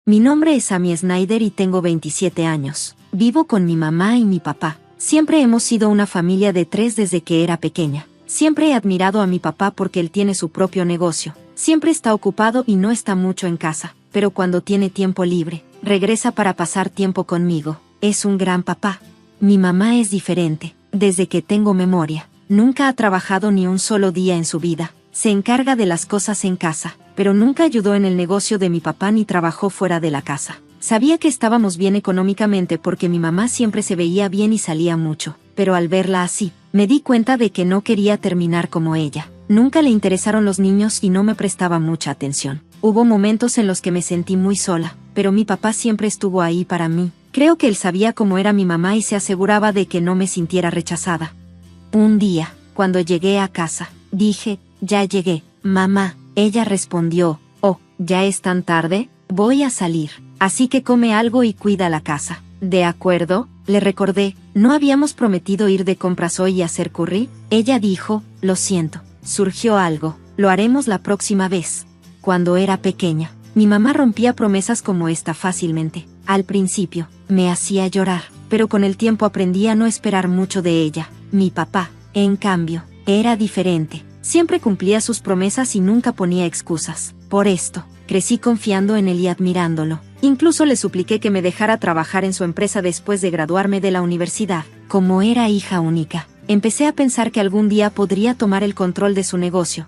Mi nombre es Amy Snyder y tengo 27 años. Vivo con mi mamá y mi papá. Siempre hemos sido una familia de 3 desde que era pequeña. Siempre he admirado a mi papá porque él tiene su propio negocio. Siempre está ocupado y no está mucho en casa, pero cuando tiene tiempo libre, regresa para pasar tiempo conmigo. Es un gran papá. Mi mamá es diferente. Desde que tengo memoria, nunca ha trabajado ni un solo día en su vida. Se encarga de las cosas en casa, pero nunca ayudó en el negocio de mi papá ni trabajó fuera de la casa. Sabía que estábamos bien económicamente porque mi mamá siempre se veía bien y salía mucho, pero al verla así, me di cuenta de que no quería terminar como ella. Nunca le interesaron los niños y no me prestaba mucha atención. Hubo momentos en los que me sentí muy sola, pero mi papá siempre estuvo ahí para mí. Creo que él sabía cómo era mi mamá y se aseguraba de que no me sintiera rechazada. Un día, cuando llegué a casa, dije, ya llegué, mamá. Ella respondió, oh, ¿ya es tan tarde? Voy a salir, así que come algo y cuida la casa. ¿De acuerdo? Le recordé, ¿no habíamos prometido ir de compras hoy y hacer curry? Ella dijo, lo siento, surgió algo, lo haremos la próxima vez. Cuando era pequeña, mi mamá rompía promesas como esta fácilmente. Al principio, me hacía llorar, pero con el tiempo aprendí a no esperar mucho de ella. Mi papá, en cambio, era diferente. Siempre cumplía sus promesas y nunca ponía excusas. Por esto, crecí confiando en él y admirándolo. Incluso le supliqué que me dejara trabajar en su empresa después de graduarme de la universidad. Como era hija única, empecé a pensar que algún día podría tomar el control de su negocio.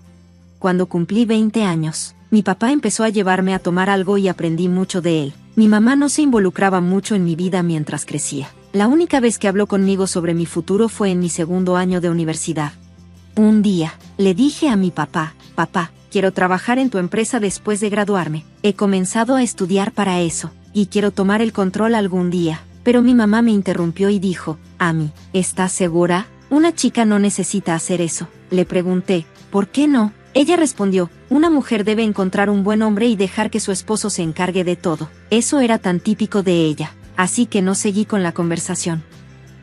Cuando cumplí 20 años, mi papá empezó a llevarme a tomar algo y aprendí mucho de él. Mi mamá no se involucraba mucho en mi vida mientras crecía. La única vez que habló conmigo sobre mi futuro fue en mi segundo año de universidad. Un día, le dije a mi papá, papá, quiero trabajar en tu empresa después de graduarme. He comenzado a estudiar para eso, y quiero tomar el control algún día. Pero mi mamá me interrumpió y dijo, Amy, ¿estás segura? Una chica no necesita hacer eso. Le pregunté, ¿por qué no? Ella respondió, una mujer debe encontrar un buen hombre y dejar que su esposo se encargue de todo. Eso era tan típico de ella, así que no seguí con la conversación.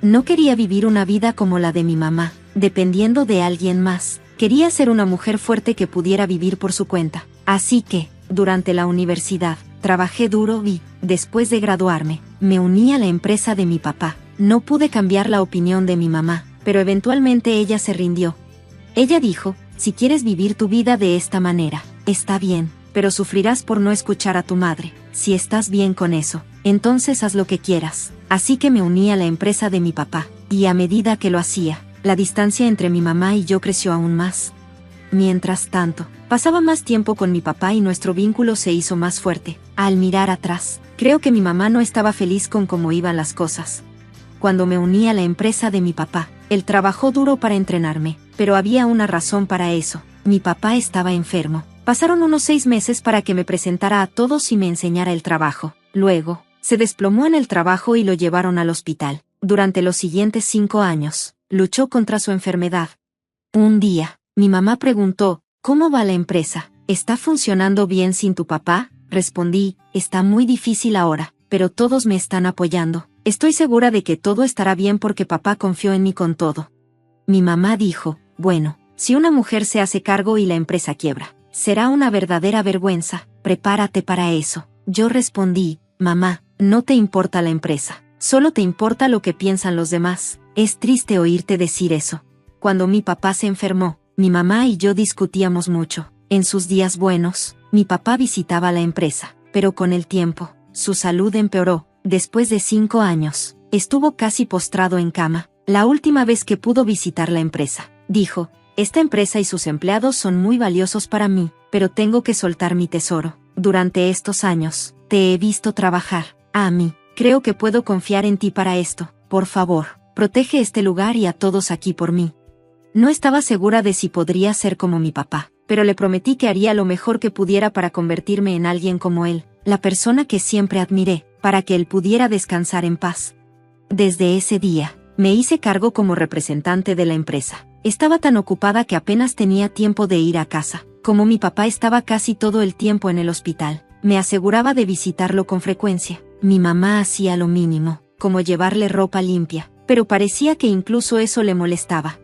No quería vivir una vida como la de mi mamá, dependiendo de alguien más. Quería ser una mujer fuerte que pudiera vivir por su cuenta. Así que, durante la universidad, trabajé duro y, después de graduarme, me uní a la empresa de mi papá. No pude cambiar la opinión de mi mamá, pero eventualmente ella se rindió. Ella dijo, si quieres vivir tu vida de esta manera, está bien, pero sufrirás por no escuchar a tu madre. Si estás bien con eso, entonces haz lo que quieras. Así que me uní a la empresa de mi papá, y a medida que lo hacía, la distancia entre mi mamá y yo creció aún más. Mientras tanto, pasaba más tiempo con mi papá y nuestro vínculo se hizo más fuerte. Al mirar atrás, creo que mi mamá no estaba feliz con cómo iban las cosas. Cuando me uní a la empresa de mi papá, él trabajó duro para entrenarme, pero había una razón para eso. Mi papá estaba enfermo. Pasaron unos 6 meses para que me presentara a todos y me enseñara el trabajo. Luego, se desplomó en el trabajo y lo llevaron al hospital. Durante los siguientes 5 años, luchó contra su enfermedad. Un día, mi mamá preguntó, ¿cómo va la empresa? ¿Está funcionando bien sin tu papá? Respondí, está muy difícil ahora, pero todos me están apoyando. Estoy segura de que todo estará bien porque papá confió en mí con todo. Mi mamá dijo, bueno, si una mujer se hace cargo y la empresa quiebra, será una verdadera vergüenza, prepárate para eso. Yo respondí, mamá, no te importa la empresa, solo te importa lo que piensan los demás. Es triste oírte decir eso. Cuando mi papá se enfermó, mi mamá y yo discutíamos mucho. En sus días buenos, mi papá visitaba la empresa, pero con el tiempo, su salud empeoró. Después de 5 años, estuvo casi postrado en cama. La última vez que pudo visitar la empresa, dijo, esta empresa y sus empleados son muy valiosos para mí, pero tengo que soltar mi tesoro. Durante estos años, te he visto trabajar. Amy, creo que puedo confiar en ti para esto. Por favor, protege este lugar y a todos aquí por mí. No estaba segura de si podría ser como mi papá, pero le prometí que haría lo mejor que pudiera para convertirme en alguien como él, la persona que siempre admiré, para que él pudiera descansar en paz. Desde ese día, me hice cargo como representante de la empresa. Estaba tan ocupada que apenas tenía tiempo de ir a casa. Como mi papá estaba casi todo el tiempo en el hospital, me aseguraba de visitarlo con frecuencia. Mi mamá hacía lo mínimo, como llevarle ropa limpia, pero parecía que incluso eso le molestaba.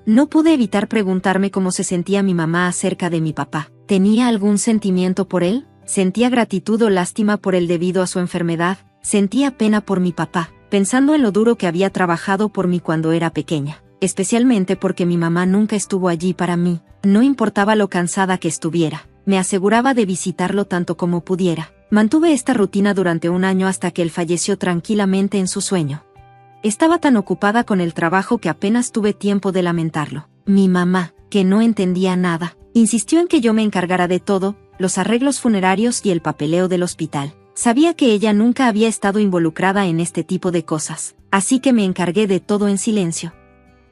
No pude evitar preguntarme cómo se sentía mi mamá acerca de mi papá. ¿Tenía algún sentimiento por él? Sentía gratitud o lástima por él debido a su enfermedad, sentía pena por mi papá, pensando en lo duro que había trabajado por mí cuando era pequeña, especialmente porque mi mamá nunca estuvo allí para mí, no importaba lo cansada que estuviera, me aseguraba de visitarlo tanto como pudiera. Mantuve esta rutina durante un año hasta que él falleció tranquilamente en su sueño. Estaba tan ocupada con el trabajo que apenas tuve tiempo de lamentarlo. Mi mamá, que no entendía nada, insistió en que yo me encargara de todo, los arreglos funerarios y el papeleo del hospital. Sabía que ella nunca había estado involucrada en este tipo de cosas, así que me encargué de todo en silencio.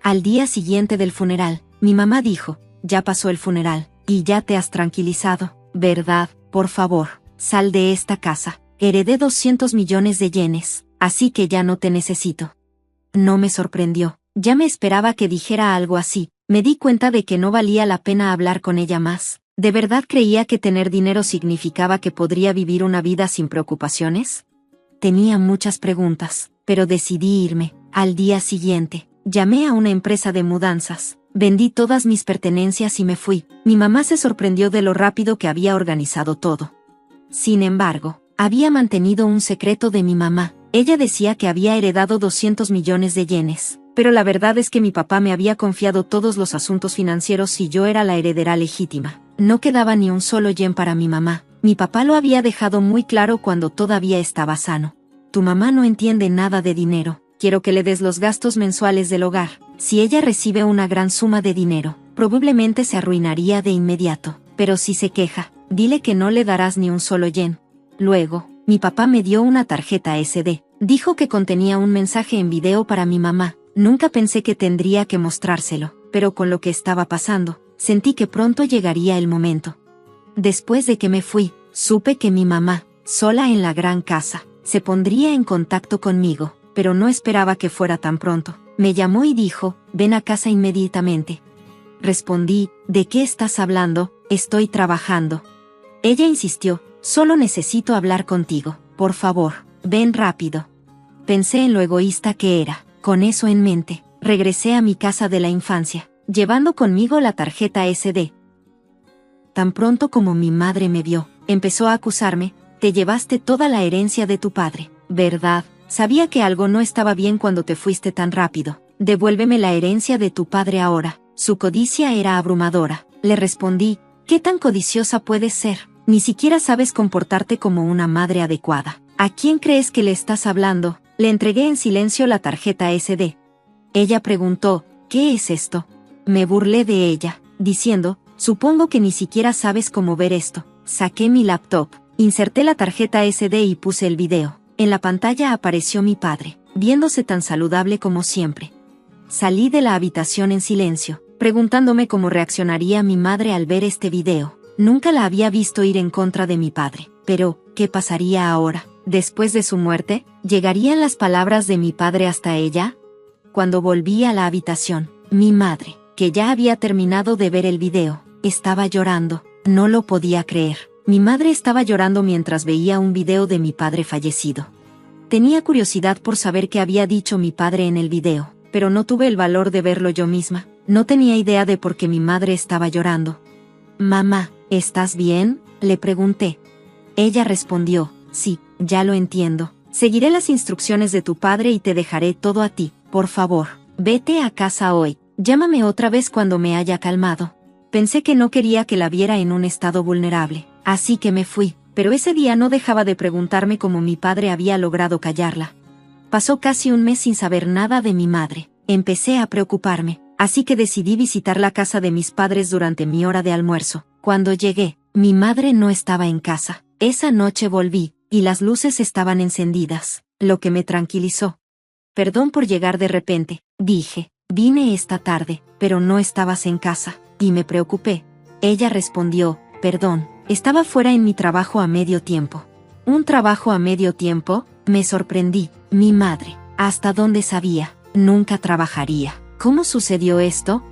Al día siguiente del funeral, mi mamá dijo, ya pasó el funeral, y ya te has tranquilizado, ¿verdad? Por favor, sal de esta casa. Heredé 200 millones de yenes, así que ya no te necesito. No me sorprendió, ya me esperaba que dijera algo así, me di cuenta de que no valía la pena hablar con ella más. ¿De verdad creía que tener dinero significaba que podría vivir una vida sin preocupaciones? Tenía muchas preguntas, pero decidí irme. Al día siguiente, llamé a una empresa de mudanzas, vendí todas mis pertenencias y me fui. Mi mamá se sorprendió de lo rápido que había organizado todo. Sin embargo, había mantenido un secreto de mi mamá. Ella decía que había heredado 200 millones de yenes, pero la verdad es que mi papá me había confiado todos los asuntos financieros y yo era la heredera legítima. No quedaba ni un solo yen para mi mamá. Mi papá lo había dejado muy claro cuando todavía estaba sano. Tu mamá no entiende nada de dinero. Quiero que le des los gastos mensuales del hogar. Si ella recibe una gran suma de dinero, probablemente se arruinaría de inmediato. Pero si se queja, dile que no le darás ni un solo yen. Luego, mi papá me dio una tarjeta SD. Dijo que contenía un mensaje en video para mi mamá. Nunca pensé que tendría que mostrárselo, pero con lo que estaba pasando, sentí que pronto llegaría el momento. Después de que me fui, supe que mi mamá, sola en la gran casa, se pondría en contacto conmigo, pero no esperaba que fuera tan pronto. Me llamó y dijo, ven a casa inmediatamente. Respondí, ¿de qué estás hablando? Estoy trabajando. Ella insistió, solo necesito hablar contigo, por favor, ven rápido. Pensé en lo egoísta que era. Con eso en mente, regresé a mi casa de la infancia, llevando conmigo la tarjeta SD. Tan pronto como mi madre me vio, empezó a acusarme, te llevaste toda la herencia de tu padre, ¿verdad? Sabía que algo no estaba bien cuando te fuiste tan rápido. Devuélveme la herencia de tu padre ahora. Su codicia era abrumadora. Le respondí, ¿qué tan codiciosa puedes ser? Ni siquiera sabes comportarte como una madre adecuada. ¿A quién crees que le estás hablando? Le entregué en silencio la tarjeta SD. Ella preguntó, ¿qué es esto? Me burlé de ella, diciendo, supongo que ni siquiera sabes cómo ver esto. Saqué mi laptop, inserté la tarjeta SD y puse el video. En la pantalla apareció mi padre, viéndose tan saludable como siempre. Salí de la habitación en silencio, preguntándome cómo reaccionaría mi madre al ver este video. Nunca la había visto ir en contra de mi padre, pero, ¿qué pasaría ahora? Después de su muerte, ¿llegarían las palabras de mi padre hasta ella? Cuando volví a la habitación, mi madre, que ya había terminado de ver el video, estaba llorando. No lo podía creer. Mi madre estaba llorando mientras veía un video de mi padre fallecido. Tenía curiosidad por saber qué había dicho mi padre en el video, pero no tuve el valor de verlo yo misma. No tenía idea de por qué mi madre estaba llorando. Mamá, ¿estás bien?, le pregunté. Ella respondió, sí, ya lo entiendo. Seguiré las instrucciones de tu padre y te dejaré todo a ti. Por favor, vete a casa hoy. Llámame otra vez cuando me haya calmado. Pensé que no quería que la viera en un estado vulnerable, así que me fui, pero ese día no dejaba de preguntarme cómo mi padre había logrado callarla. Pasó casi un mes sin saber nada de mi madre. Empecé a preocuparme, así que decidí visitar la casa de mis padres durante mi hora de almuerzo. Cuando llegué, mi madre no estaba en casa. Esa noche volví, y las luces estaban encendidas, lo que me tranquilizó. Perdón por llegar de repente, dije. Vine esta tarde, pero no estabas en casa, y me preocupé. Ella respondió, perdón, estaba fuera en mi trabajo a medio tiempo. ¿Un trabajo a medio tiempo? Me sorprendí. Mi madre, ¿hasta dónde sabía? Nunca trabajaría. ¿Cómo sucedió esto?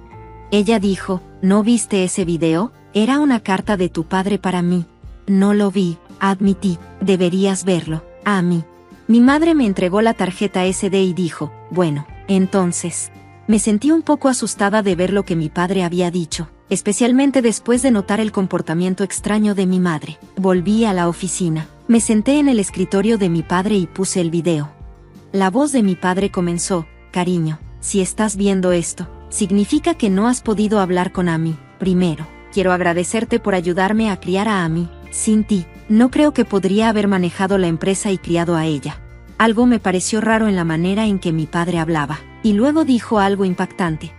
Ella dijo, ¿no viste ese video? Era una carta de tu padre para mí. No lo vi, admití, deberías verlo. A mí. Mi madre me entregó la tarjeta SD y dijo, bueno, entonces. Me sentí un poco asustada de ver lo que mi padre había dicho. especialmente después de notar el comportamiento extraño de mi madre. Volví a la oficina. Me senté en el escritorio de mi padre y puse el video. La voz de mi padre comenzó: cariño, si estás viendo esto, significa que no has podido hablar con Amy. Primero, quiero agradecerte por ayudarme a criar a Amy. Sin ti, no creo que podría haber manejado la empresa y criado a ella. Algo me pareció raro en la manera en que mi padre hablaba, y luego dijo algo impactante.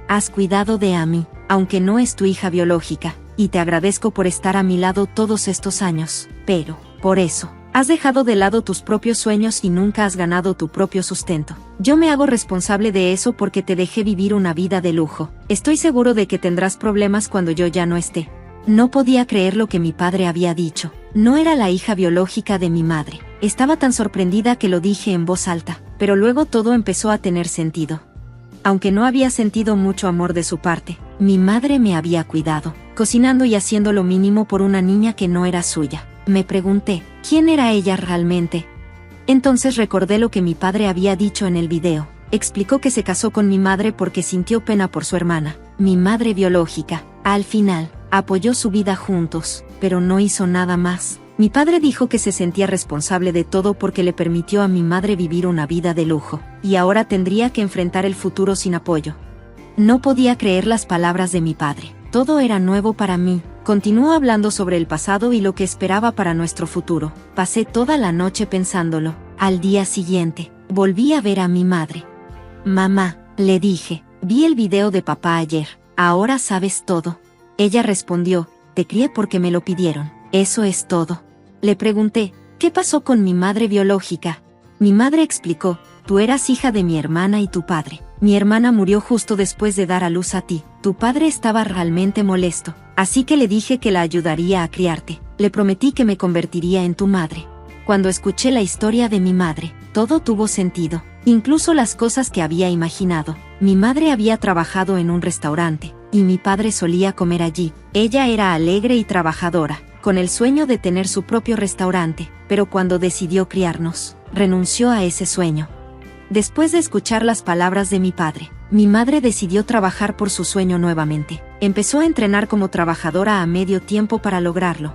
Has cuidado de Amy, aunque no es tu hija biológica, y te agradezco por estar a mi lado todos estos años, pero, por eso, has dejado de lado tus propios sueños y nunca has ganado tu propio sustento. Yo me hago responsable de eso porque te dejé vivir una vida de lujo. Estoy seguro de que tendrás problemas cuando yo ya no esté. No podía creer lo que mi padre había dicho. No era la hija biológica de mi madre. Estaba tan sorprendida que lo dije en voz alta, pero luego todo empezó a tener sentido. Aunque no había sentido mucho amor de su parte, mi madre me había cuidado, cocinando y haciendo lo mínimo por una niña que no era suya. Me pregunté, ¿quién era ella realmente? Entonces recordé lo que mi padre había dicho en el video. Explicó que se casó con mi madre porque sintió pena por su hermana, mi madre biológica. Al final, apoyó su vida juntos, pero no hizo nada más. Mi padre dijo que se sentía responsable de todo porque le permitió a mi madre vivir una vida de lujo, y ahora tendría que enfrentar el futuro sin apoyo. No podía creer las palabras de mi padre. Todo era nuevo para mí. Continuó hablando sobre el pasado y lo que esperaba para nuestro futuro. Pasé toda la noche pensándolo. Al día siguiente, volví a ver a mi madre. Mamá, le dije, vi el video de papá ayer. Ahora sabes todo. Ella respondió, te crié porque me lo pidieron. Eso es todo. Le pregunté, ¿qué pasó con mi madre biológica? Mi madre explicó, tú eras hija de mi hermana y tu padre. Mi hermana murió justo después de dar a luz a ti. Tu padre estaba realmente molesto, así que le dije que la ayudaría a criarte. Le prometí que me convertiría en tu madre. Cuando escuché la historia de mi madre, todo tuvo sentido, incluso las cosas que había imaginado. Mi madre había trabajado en un restaurante, y mi padre solía comer allí. Ella era alegre y trabajadora, con el sueño de tener su propio restaurante, pero cuando decidió criarnos, renunció a ese sueño. Después de escuchar las palabras de mi padre, mi madre decidió trabajar por su sueño nuevamente. Empezó a entrenar como trabajadora a medio tiempo para lograrlo.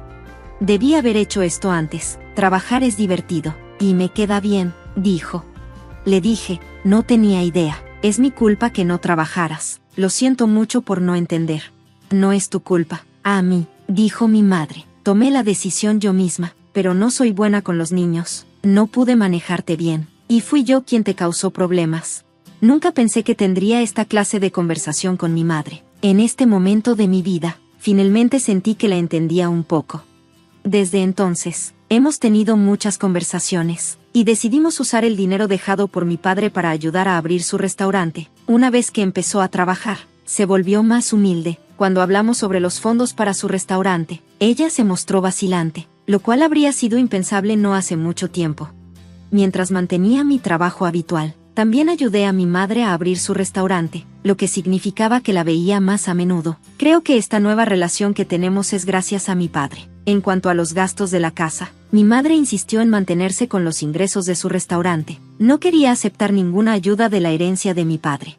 Debí haber hecho esto antes. Trabajar es divertido, y me queda bien, dijo. Le dije, no tenía idea. Es mi culpa que no trabajaras. Lo siento mucho por no entender. No es tu culpa. A mí, dijo mi madre. Tomé la decisión yo misma, pero no soy buena con los niños. No pude manejarte bien, y fui yo quien te causó problemas. Nunca pensé que tendría esta clase de conversación con mi madre. En este momento de mi vida, finalmente sentí que la entendía un poco. Desde entonces, hemos tenido muchas conversaciones, y decidimos usar el dinero dejado por mi padre para ayudar a abrir su restaurante. Una vez que empezó a trabajar, se volvió más humilde. Cuando hablamos sobre los fondos para su restaurante, ella se mostró vacilante, lo cual habría sido impensable no hace mucho tiempo. Mientras mantenía mi trabajo habitual, también ayudé a mi madre a abrir su restaurante, lo que significaba que la veía más a menudo. Creo que esta nueva relación que tenemos es gracias a mi padre. En cuanto a los gastos de la casa, mi madre insistió en mantenerse con los ingresos de su restaurante. No quería aceptar ninguna ayuda de la herencia de mi padre.